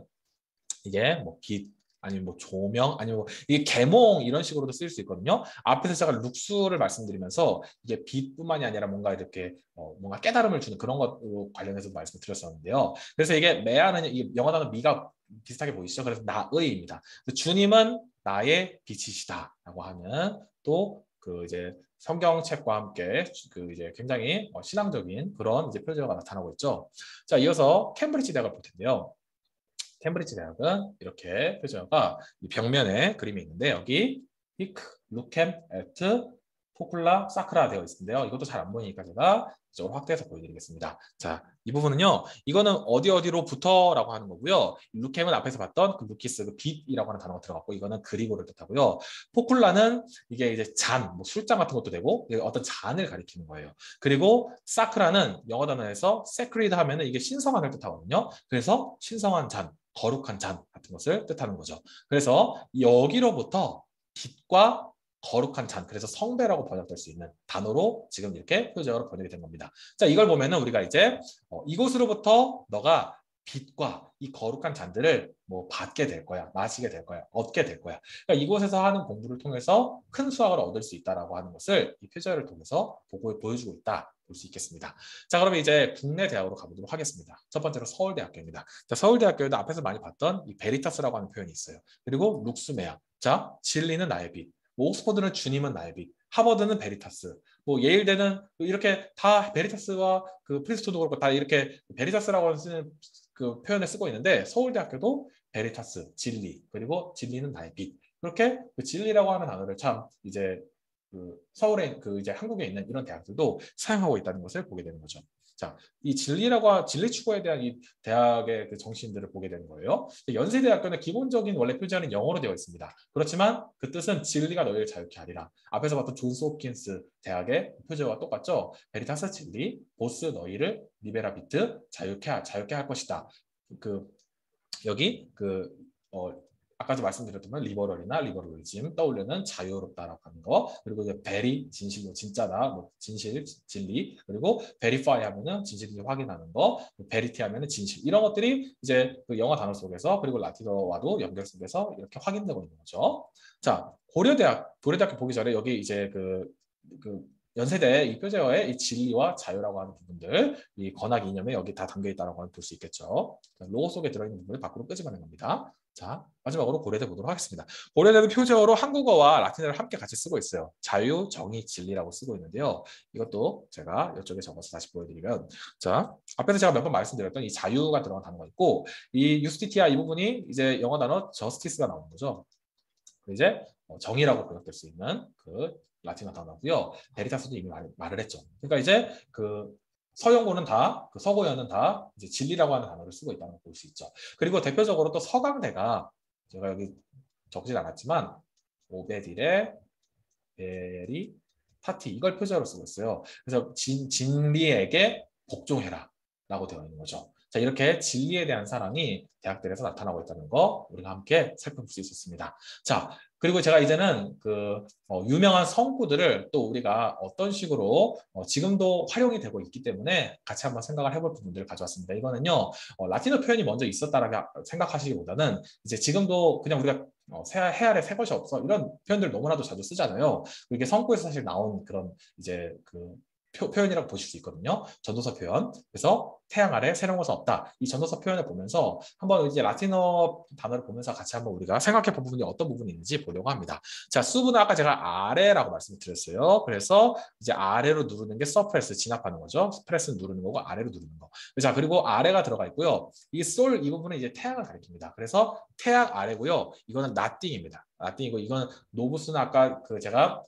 이게 뭐 빛, 아니면 뭐 조명, 아니면 뭐 이게 계몽 이런 식으로도 쓰일 수 있거든요. 앞에서 제가 룩스를 말씀드리면서 이게 빛뿐만이 아니라 뭔가 이렇게 뭔가 깨달음을 주는 그런 것으로 관련해서 말씀을 드렸었는데요. 그래서 이게 메아는 이 영어 단어 미가 비슷하게 보이시죠? 그래서 나의입니다. 주님은 나의 빛이시다라고 하는 또 그 이제 성경책과 함께 그 이제 굉장히 신앙적인 그런 이제 표제가 나타나고 있죠. 자, 이어서 캠브리지 대학을 볼 텐데요. 캠브리지 대학은 이렇게 표지어가 벽면에 그림이 있는데 여기 히크, 루캠, 에트, 포클라, 사크라 되어 있는데요. 이것도 잘 안 보이니까 제가 이쪽으로 확대해서 보여드리겠습니다. 자, 이 부분은요. 이거는 어디로부터라고 하는 거고요. 루캠은 앞에서 봤던 그 루키스, 그 빛이라고 하는 단어가 들어갔고 이거는 그리고를 뜻하고요. 포클라는 이게 이제 잔, 뭐 술잔 같은 것도 되고 어떤 잔을 가리키는 거예요. 그리고 사크라는 영어 단어에서 sacred 하면은 이게 신성한을 뜻하거든요. 그래서 신성한 잔, 거룩한 잔 같은 것을 뜻하는 거죠. 그래서 여기로부터 빛과 거룩한 잔, 그래서 성배라고 번역될 수 있는 단어로 지금 이렇게 표제어로 번역이 된 겁니다. 자, 이걸 보면은 우리가 이제 이곳으로부터 너가 빛과 이 거룩한 잔들을 뭐 받게 될 거야, 마시게 될 거야, 얻게 될 거야. 그러니까 이곳에서 하는 공부를 통해서 큰 수확을 얻을 수 있다라고 하는 것을 이 표제어를 통해서 보여주고 있다. 볼 수 있겠습니다. 자, 그러면 이제 국내 대학으로 가보도록 하겠습니다. 첫 번째로 서울대학교입니다. 자, 서울대학교에도 앞에서 많이 봤던 이 베리타스라고 하는 표현이 있어요. 그리고 룩스메아. 자, 진리는 나의 빛. 뭐 옥스퍼드는 주님은 나의 빛. 하버드는 베리타스. 뭐 예일대는 이렇게 다 베리타스와 그 프린스턴도 그렇고 다 이렇게 베리타스라고 쓰는 그 표현을 쓰고 있는데 서울대학교도 베리타스, 진리, 그리고 진리는 나의 빛. 그렇게 그 진리라고 하는 단어를 참 이제 그 서울에 그 이제 한국에 있는 이런 대학들도 사용하고 있다는 것을 보게 되는 거죠. 자, 이 진리 추구에 대한 이 대학의 그 정신들을 보게 되는 거예요. 연세대학교는 기본적인 원래 표제는 영어로 되어 있습니다. 그렇지만 그 뜻은 진리가 너희를 자유케 하리라. 앞에서 봤던 존스 홉킨스 대학의 표제와 똑같죠. 베리타스 진리, 보스 너희를 리베라 비트 자유케 할 것이다. 그 여기 아까도 말씀드렸지만 리버럴이나 리버럴리즘 떠올리는 자유롭다라고 하는 거 그리고 이제 베리 진실로 진짜다 뭐 진실 진리 그리고 베리파이 하면은 진실인지 확인하는 거 베리티 하면은 진실 이런 것들이 이제 그 영어 단어 속에서 그리고 라틴어와도 연결 속에서 이렇게 확인되고 있는 거죠. 자, 고려대학교 보기 전에 여기 이제 그 연세대 이 표제어의 이 진리와 자유라고 하는 부분들, 이 권학 이념에 여기 다 담겨 있다고 볼 수 있겠죠. 로고 속에 들어있는 부분을 밖으로 끄집어낸 겁니다. 자, 마지막으로 고려대 보도록 하겠습니다. 고려대는 표제어로 한국어와 라틴어를 함께 같이 쓰고 있어요. 자유, 정의, 진리라고 쓰고 있는데요. 이것도 제가 이쪽에 적어서 다시 보여드리면 자, 앞에서 제가 몇 번 말씀드렸던 이 자유가 들어간 단어가 있고 이 유스티티아 이 부분이 이제 영어 단어 저스티스가 나오는 거죠. 이제 정의라고 번역될 수 있는 그 라틴어 단어고요. 베리타스도 이미 말을 했죠. 그러니까 이제 그 서영고는 다, 그 서고연은 다 이제 진리라고 하는 단어를 쓰고 있다는 걸 볼 수 있죠. 그리고 대표적으로 또 서강대가 제가 여기 적진 않았지만 오베딜의 베리 타티 이걸 표제어로 쓰고 있어요. 그래서 진리에게 복종해라 라고 되어 있는 거죠. 자, 이렇게 진리에 대한 사랑이 대학들에서 나타나고 있다는 거 우리가 함께 살펴볼 수 있었습니다. 자, 그리고 제가 이제는 그 유명한 성구들을 또 우리가 어떤 식으로 지금도 활용이 되고 있기 때문에 같이 한번 생각을 해볼 부분들을 가져왔습니다. 이거는요, 라틴어 표현이 먼저 있었다라고 생각하시기보다는 이제 지금도 그냥 우리가 해 아래 새 것이 없어 이런 표현들 너무나도 자주 쓰잖아요. 이게 성구에서 사실 나온 그런 이제 그 표현이라고 보실 수 있거든요. 전도서 표현. 그래서 태양 아래 새로운 것은 없다. 이 전도서 표현을 보면서 한번 이제 라틴어 단어를 보면서 같이 한번 우리가 생각해 본 부분이 어떤 부분이 있는지 보려고 합니다. 자, 수분은 아까 제가 아래라고 말씀을 드렸어요. 그래서 이제 아래로 누르는 게 서프레스, 진압하는 거죠. 프레스는 누르는 거고 아래로 누르는 거. 자, 그리고 아래가 들어가 있고요. 이 솔, 이 부분은 이제 태양을 가리킵니다. 그래서 태양 아래고요. 이거는 나띵입니다. 나띵이고 이거는 노브스는 아까 그 제가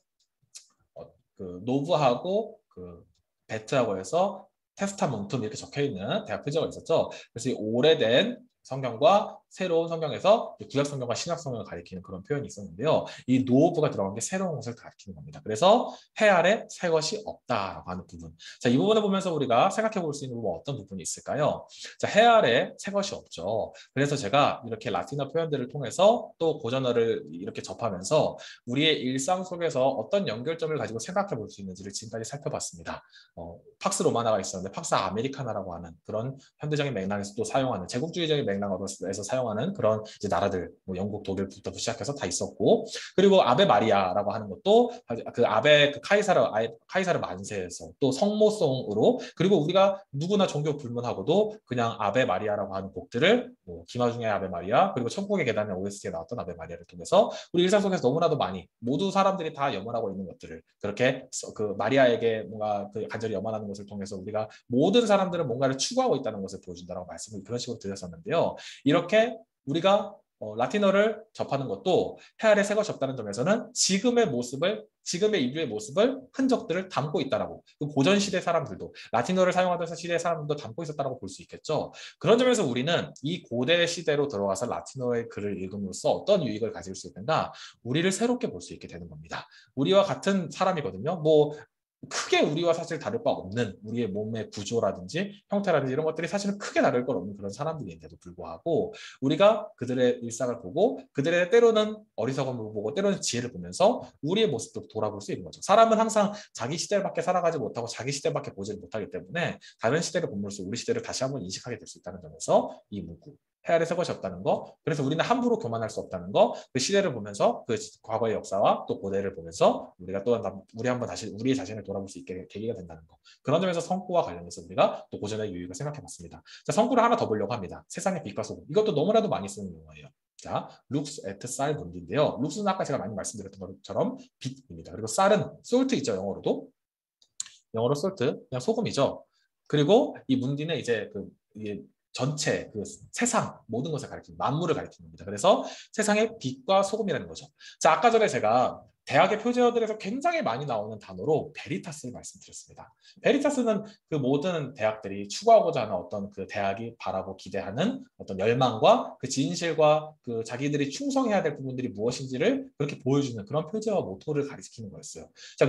그 노브하고 그 베트라고 해서 테스타몬툼 이렇게 적혀 있는 대학 표제가 있었죠. 그래서 이 오래된 성경과 새로운 성경에서 구약 성경과 신약 성경을 가리키는 그런 표현이 있었는데요. 이 노브가 들어간 게 새로운 것을 가리키는 겁니다. 그래서 해 아래 새 것이 없다라고 하는 부분. 자, 이 부분을 보면서 우리가 생각해 볼 수 있는 부분 어떤 부분이 있을까요? 자, 해 아래 새 것이 없죠. 그래서 제가 이렇게 라틴어 표현들을 통해서 또 고전어를 이렇게 접하면서 우리의 일상 속에서 어떤 연결점을 가지고 생각해 볼 수 있는지를 지금까지 살펴봤습니다. 팍스 로마나가 있었는데 팍스 아메리카나라고 하는 그런 현대적인 맥락에서 또 사용하는 제국주의적인 맥락으로서 사용하는 그런 이제 나라들, 뭐 영국, 독일부터 시작해서 다 있었고, 그리고 아베 마리아라고 하는 것도 그 아베 그 카이사르 만세에서 또 성모송으로, 그리고 우리가 누구나 종교 불문하고도 그냥 아베 마리아라고 하는 곡들을 뭐 김아중의 아베 마리아, 그리고 천국의 계단의 OST에 나왔던 아베 마리아를 통해서 우리 일상 속에서 너무나도 많이 모두 사람들이 다 염원하고 있는 것들을 그렇게 그 마리아에게 뭔가 그 간절히 염원하는 것을 통해서 우리가 모든 사람들은 뭔가를 추구하고 있다는 것을 보여준다고 말씀을 그런 식으로 드렸었는데요. 이렇게 우리가 라틴어를 접하는 것도 해 아래 새 것이 없다는 점에서는 지금의 모습을, 지금의 인류의 모습을, 흔적들을 담고 있다라고, 그 고전 시대 사람들도 라틴어를 사용하던 시대 사람들도 담고 있었다라고 볼 수 있겠죠. 그런 점에서 우리는 이 고대 시대로 들어가서 라틴어의 글을 읽음으로써 어떤 유익을 가질 수 있는가, 우리를 새롭게 볼 수 있게 되는 겁니다. 우리와 같은 사람이거든요. 뭐 크게 우리와 사실 다를 바 없는 우리의 몸의 구조라든지 형태라든지 이런 것들이 사실은 크게 다를 것 없는 그런 사람들인데도 불구하고 우리가 그들의 일상을 보고 그들의 때로는 어리석음을 보고 때로는 지혜를 보면서 우리의 모습도 돌아볼 수 있는 거죠. 사람은 항상 자기 시대밖에 살아가지 못하고 자기 시대밖에 보지 못하기 때문에 다른 시대를 보면서 우리 시대를 다시 한번 인식하게 될 수 있다는 점에서 이 문구 해 아래 새 것이 없다는 거. 그래서 우리는 함부로 교만할 수 없다는 거. 그 시대를 보면서 그 과거의 역사와 또 고대를 보면서 우리가 또 우리 한번 다시 우리의 자신을 돌아볼 수 있게 계기가 된다는 거. 그런 점에서 성구와 관련해서 우리가 또 고전의 유익을 생각해봤습니다. 자, 성구를 하나 더 보려고 합니다. 세상의 빛과 소금. 이것도 너무나도 많이 쓰는 용어예요. 자, looks at 쌀 문제인데요. looks는 아까 제가 많이 말씀드렸던 것처럼 빛입니다. 그리고 쌀은 salt 있죠, 영어로도. 영어로 salt, 그냥 소금이죠. 그리고 이 문디는 이제 이게 전체 그 세상 모든 것을 가리키는 만물을 가리키는 겁니다. 그래서 세상의 빛과 소금이라는 거죠. 자, 아까 전에 제가 대학의 표제어들에서 굉장히 많이 나오는 단어로 베리타스를 말씀드렸습니다. 베리타스는 그 모든 대학들이 추구하고자 하는 어떤 그 대학이 바라고 기대하는 어떤 열망과 그 진실과 그 자기들이 충성해야 될 부분들이 무엇인지를 그렇게 보여주는 그런 표제어 모토를 가리키는 거였어요. 자,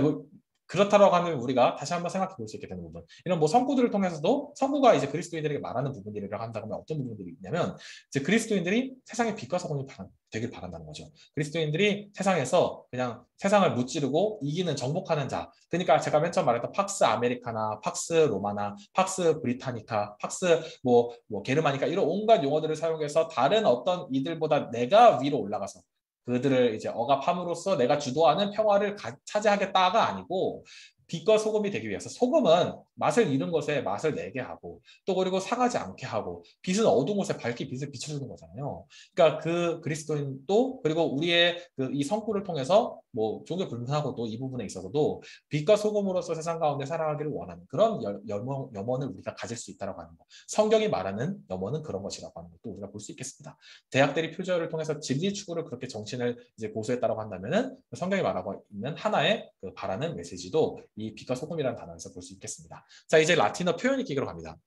그렇다고 하면 우리가 다시 한번 생각해 볼 수 있게 되는 부분. 이런 뭐 성구들을 통해서도 성구가 이제 그리스도인들에게 말하는 부분이라고 한다면 어떤 부분들이 있냐면 이제 그리스도인들이 세상의 빛과 소금이 되길 바란다는 거죠. 그리스도인들이 세상에서 그냥 세상을 무찌르고 이기는 정복하는 자. 그러니까 제가 맨 처음 말했던 팍스 아메리카나, 팍스 로마나, 팍스 브리타니카, 팍스 뭐 게르마니카 이런 온갖 용어들을 사용해서 다른 어떤 이들보다 내가 위로 올라가서 그들을 이제 억압함으로써 내가 주도하는 평화를 차지하겠다가 아니고 빛과 소금이 되기 위해서 소금은 맛을 잃은 것에 맛을 내게 하고 또 그리고 상하지 않게 하고 빛은 어두운 곳에 밝게 빛을 비춰주는 거잖아요. 그러니까 그 그리스도인도 그리고 우리의 이 성구를 통해서 뭐 종교 불문하고도 이 부분에 있어서도 빛과 소금으로서 세상 가운데 살아가기를 원하는 그런 염원을 우리가 가질 수 있다고 하는 거. 성경이 말하는 염원은 그런 것이라고 하는 것도 우리가 볼 수 있겠습니다. 대학들이 표제어를 통해서 진리 추구를 그렇게 정신을 이제 고수했다고 한다면은 성경이 말하고 있는 하나의 그 바라는 메시지도 이 빛과 소금이라는 단어에서 볼 수 있겠습니다. 자, 이제 라틴어 표현 읽기로 갑니다.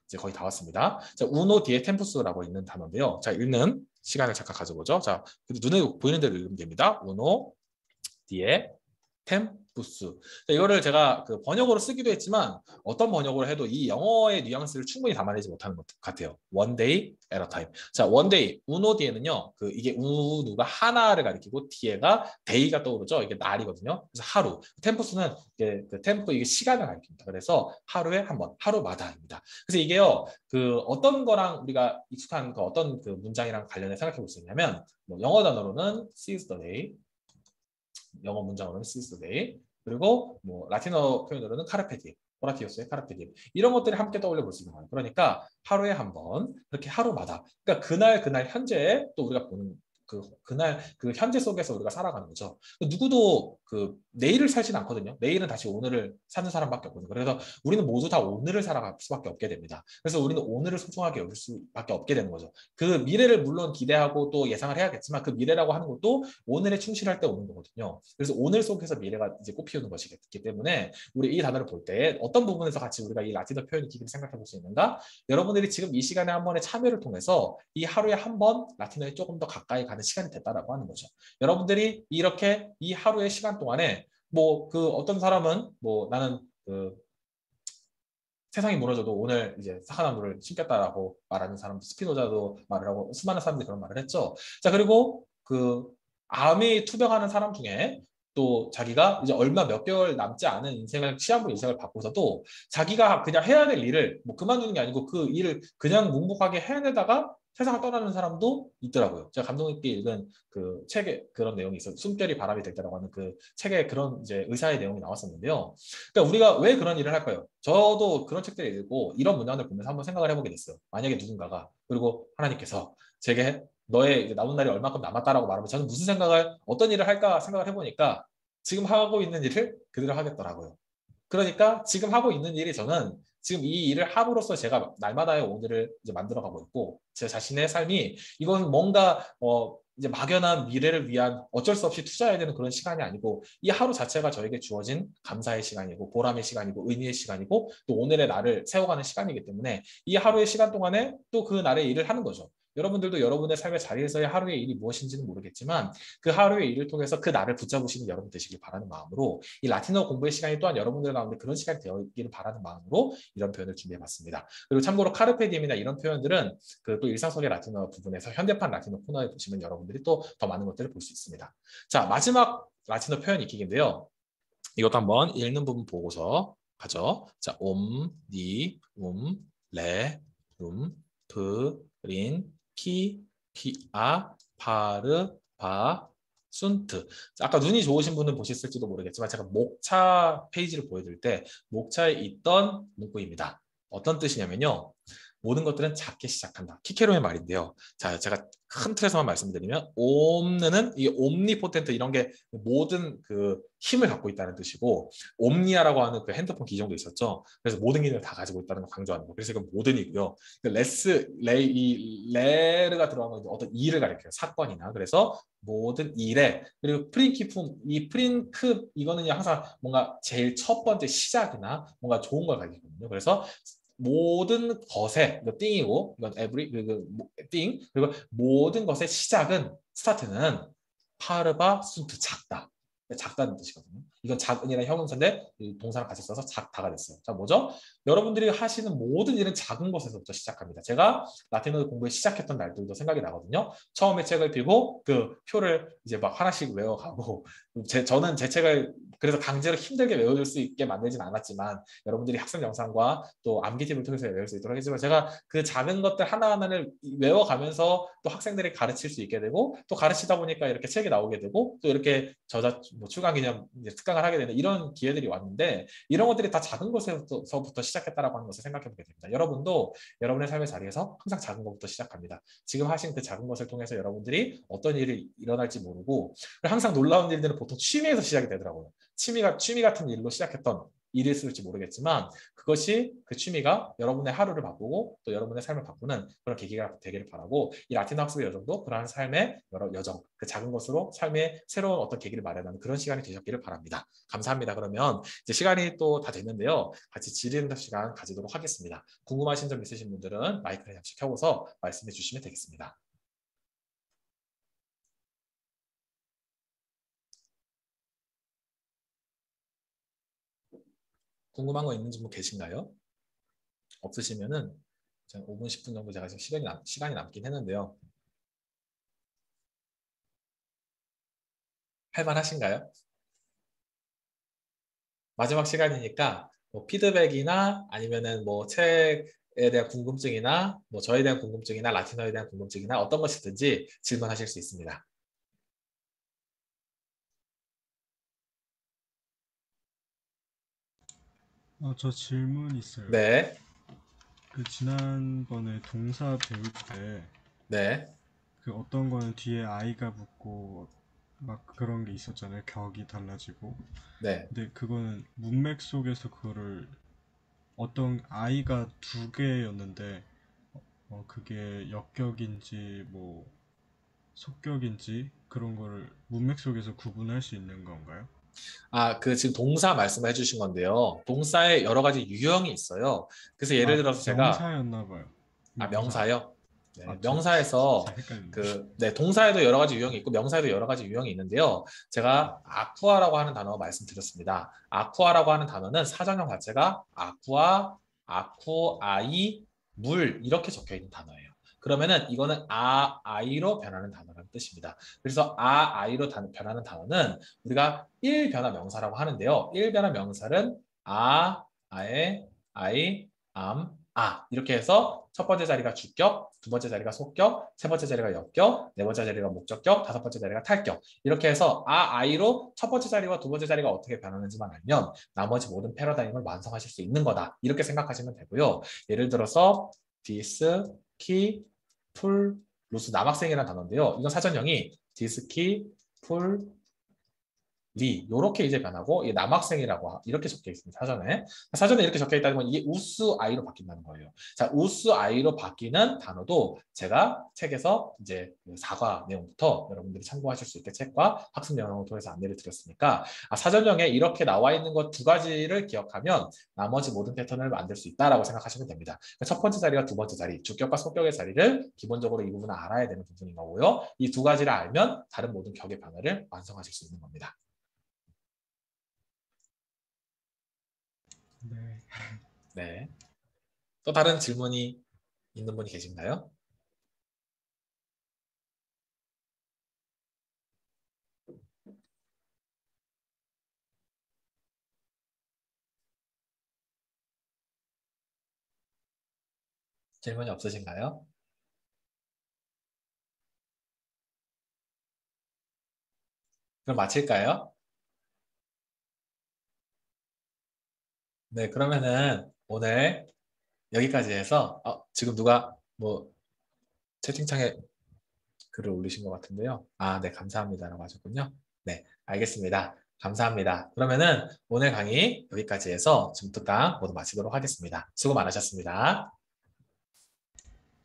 이제 거의 다 왔습니다. 자, 우노 디에 템푸스라고 있는 단어인데요. 자, 읽는 시간을 잠깐 가져보죠. 자, 눈에 보이는 대로 읽으면 됩니다. 우노 디에 템 템푸스. 이거를 제가 그 번역으로 쓰기도 했지만 어떤 번역으로 해도 이 영어의 뉘앙스를 충분히 담아내지 못하는 것 같아요. One day at a time. 자, one day. 우노 뒤에는요. 그 이게 우누가 하나를 가리키고 뒤에가 day가 떠오르죠. 이게 날이거든요. 그래서 하루. 템푸스는 이게 그 템포 이게 시간을 가리킵니다. 그래서 하루에 한 번, 하루마다입니다. 그래서 이게요. 그 어떤 거랑 우리가 익숙한 그 어떤 그 문장이랑 관련해 생각해 볼 수 있냐면 뭐 영어 단어로는 seize the day. 영어 문장으로는 seize the day. 그리고 뭐 라틴어 표현으로는 카르페 디엠, 호라티우스의 카르페 디엠 이런 것들이 함께 떠올려 볼 수 있는 거예요. 그러니까 하루에 한 번, 그렇게 하루마다. 그러니까 그날 현재에 또 우리가 보는 그날 그 현재 속에서 우리가 살아가는 거죠. 누구도 그 내일을 살지는 않거든요. 내일은 다시 오늘을 사는 사람밖에 없거든요. 그래서 우리는 모두 다 오늘을 살아갈 수밖에 없게 됩니다. 그래서 우리는 오늘을 소중하게 여길 수밖에 없게 되는 거죠. 그 미래를 물론 기대하고 또 예상을 해야겠지만 그 미래라고 하는 것도 오늘에 충실할 때 오는 거거든요. 그래서 오늘 속에서 미래가 이제 꽃피우는 것이기 때문에 우리 이 단어를 볼 때 어떤 부분에서 같이 우리가 이 라틴어 표현의 기기를 생각해 볼 수 있는가? 여러분들이 지금 이 시간에 한 번의 참여를 통해서 이 하루에 한 번 라틴어에 조금 더 가까이 가는 시간이 됐다라고 하는 거죠. 여러분들이 이렇게 이 하루의 시간 동안에 뭐 그 어떤 사람은 뭐 나는 그 세상이 무너져도 오늘 이제 사과나무를 심겠다라고 말하는 사람도 스피노자도 말을 하고 수많은 사람들이 그런 말을 했죠. 자, 그리고 그 암이 투병하는 사람 중에 또 자기가 이제 얼마 몇 개월 남지 않은 인생을 시한부 인생을 받고서도 자기가 그냥 해야 될 일을 뭐 그만두는 게 아니고 그 일을 그냥 묵묵하게 해내다가 세상을 떠나는 사람도 있더라고요. 제가 감동 있게 읽은 그 책에 그런 내용이 있어요. 숨결이 바람이 될 때라고 하는 그 책에 그런 이제 의사의 내용이 나왔었는데요. 그러니까 우리가 왜 그런 일을 할까요? 저도 그런 책들을 읽고 이런 문장을 보면서 한번 생각을 해보게 됐어요. 만약에 누군가가 그리고 하나님께서 제게 너의 이제 남은 날이 얼마큼 남았다라고 말하면 저는 무슨 생각을 어떤 일을 할까 생각을 해보니까 지금 하고 있는 일을 그대로 하겠더라고요. 그러니까 지금 하고 있는 일이 저는 지금 이 일을 함으로써 제가 날마다의 오늘을 이제 만들어가고 있고 제 자신의 삶이 이건 뭔가 이제 막연한 미래를 위한 어쩔 수 없이 투자해야 되는 그런 시간이 아니고 이 하루 자체가 저에게 주어진 감사의 시간이고 보람의 시간이고 의미의 시간이고 또 오늘의 날을 세워가는 시간이기 때문에 이 하루의 시간 동안에 또 그 날의 일을 하는 거죠. 여러분들도 여러분의 삶의 자리에서의 하루의 일이 무엇인지는 모르겠지만 그 하루의 일을 통해서 그 날을 붙잡으시는 여러분 되시길 바라는 마음으로 이 라틴어 공부의 시간이 또한 여러분들 가운데 그런 시간이 되어 있기를 바라는 마음으로 이런 표현을 준비해봤습니다. 그리고 참고로 카르페 디엠이나 이런 표현들은 그 또 일상 속의 라틴어 부분에서 현대판 라틴어 코너에 보시면 여러분들이 또 더 많은 것들을 볼 수 있습니다. 자, 마지막 라틴어 표현 익히기인데요. 이것도 한번 읽는 부분 보고서 가죠. 자, 니, 레, 프, 린, 피아, 파르, 바, 순트. 아까 눈이 좋으신 분은 보셨을지도 모르겠지만 제가 목차 페이지를 보여드릴 때 목차에 있던 문구입니다. 어떤 뜻이냐면요. 모든 것들은 작게 시작한다. 키케로의 말인데요. 자, 제가 큰 틀에서만 말씀드리면 옴느는 이 옴니포텐트 이런 게 모든 그 힘을 갖고 있다는 뜻이고 옴니아라고 하는 그 핸드폰 기종도 있었죠. 그래서 모든 기능을 다 가지고 있다는 걸 강조하는 거. 그래서 이건 모든이고요. 이 레르가 들어가는 어떤 일을 가리켜요. 사건이나. 그래서 모든 일에 그리고 프린키품 이 프린크 이거는 항상 뭔가 제일 첫 번째 시작이나 뭔가 좋은 걸 가리키거든요. 그래서 모든 것의 이거 띵이고 이건 every 띵 그리고 모든 것의 시작은 스타트는 파르바 순트 작다. 작다는 뜻이거든요. 이건 작은이라는 형용사인데 동사랑 같이 써서 작다가 됐어요. 자, 뭐죠? 여러분들이 하시는 모든 일은 작은 것에서부터 시작합니다. 제가 라틴어 공부에 시작했던 날들도 생각이 나거든요. 처음에 책을 펴고 그 표를 이제 막 하나씩 외워가고 저는 제 책을 그래서 강제로 힘들게 외워줄 수 있게 만들진 않았지만 여러분들이 학습 영상과 또 암기팁을 통해서 외울 수 있도록 하겠지만 제가 그 작은 것들 하나하나를 외워가면서 또 학생들이 가르칠 수 있게 되고 또 가르치다 보니까 이렇게 책이 나오게 되고 또 이렇게 뭐 출강 기념 특강을 하게 되는 이런 기회들이 왔는데 이런 것들이 다 작은 것에서부터 시작했다라고 하는 것을 생각해 보게 됩니다. 여러분도 여러분의 삶의 자리에서 항상 작은 것부터 시작합니다. 지금 하신 그 작은 것을 통해서 여러분들이 어떤 일이 일어날지 모르고 항상 놀라운 일들은 보통 취미에서 시작이 되더라고요. 취미 같은 일로 시작했던 일일수일지 모르겠지만 그것이 그 취미가 여러분의 하루를 바꾸고 또 여러분의 삶을 바꾸는 그런 계기가 되기를 바라고 이 라틴어 학습의 여정도 그러한 삶의 여러 여정 그 작은 것으로 삶의 새로운 어떤 계기를 마련하는 그런 시간이 되셨기를 바랍니다. 감사합니다. 그러면 이제 시간이 또 다 됐는데요. 같이 질의응답 시간 가지도록 하겠습니다. 궁금하신 점 있으신 분들은 마이크를 잠시 켜고서 말씀해 주시면 되겠습니다. 궁금한 거 있는지 뭐 계신가요? 없으시면은 5분, 10분 정도 제가 지금 시간이 남긴 했는데요. 할만하신가요? 마지막 시간이니까 뭐 피드백이나 아니면은 뭐 책에 대한 궁금증이나 뭐 저에 대한 궁금증이나 라틴어에 대한 궁금증이나 어떤 것이든지 질문하실 수 있습니다. 저 질문 있어요. 네, 그 지난번에 동사 배울 때 네, 그 어떤 거는 뒤에 아이가 붙고 막 그런 게 있었잖아요. 격이 달라지고. 네. 근데 그거는 문맥 속에서 그거를 어떤 아이가 두 개였는데 그게 역격인지 뭐 속격인지 그런 거를 문맥 속에서 구분할 수 있는 건가요? 아, 그 지금 동사 말씀해 주신 건데요. 동사에 여러 가지 유형이 있어요. 그래서 예를 들어서 제가 명사였나 봐요. 명사. 명사요. 네, 제가 명사에서 헷갈리네. 동사에도 여러 가지 유형이 있고 명사에도 여러 가지 유형이 있는데요. 제가 아쿠아라고 하는 단어 말씀드렸습니다. 아쿠아라고 하는 단어는 사전형 자체가 아쿠아, 아쿠아이, 물 이렇게 적혀 있는 단어예요. 그러면은 이거는 아이로 변하는 단어라는 뜻입니다. 그래서 아이로 변하는 단어는 우리가 일변화 명사라고 하는데요. 일변화 명사는 아에, 아이, 이렇게 해서 첫 번째 자리가 주격, 두 번째 자리가 속격, 세 번째 자리가 역격, 네 번째 자리가 목적격, 다섯 번째 자리가 탈격. 이렇게 해서 아이로 첫 번째 자리와 두 번째 자리가 어떻게 변하는지만 알면 나머지 모든 패러다임을 완성하실 수 있는 거다. 이렇게 생각하시면 되고요. 예를 들어서 디스, 키, 풀, 루스 남학생이라는 단어인데요. 이건 사전형이 디스키, 풀, 리 요렇게 이제 변하고 이게 남학생이라고 이렇게 적혀 있습니다. 사전에 이렇게 적혀 있다는 건 이게 우스 아이로 바뀐다는 거예요. 자, 우스 아이로 바뀌는 단어도 제가 책에서 이제 그 사과 내용부터 여러분들이 참고하실 수 있게 책과 학습 내용을 통해서 안내를 드렸으니까 사전형에 이렇게 나와 있는 것 두 가지를 기억하면 나머지 모든 패턴을 만들 수 있다라고 생각하시면 됩니다. 첫 번째 자리와 두 번째 자리, 주격과 속격의 자리를 기본적으로 이 부분은 알아야 되는 부분인 거고요. 이 두 가지를 알면 다른 모든 격의 변화를 완성하실 수 있는 겁니다. 네. 네. 또 다른 질문이 있는 분이 계신가요? 질문이 없으신가요? 그럼 마칠까요? 네, 그러면은 오늘 여기까지 해서 지금 누가 뭐 채팅창에 글을 올리신 것 같은데요. 네, 감사합니다라고 하셨군요. 네, 알겠습니다. 감사합니다. 그러면은 오늘 강의 여기까지 해서 중특강 모두 마치도록 하겠습니다. 수고 많으셨습니다.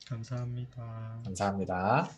감사합니다. 감사합니다.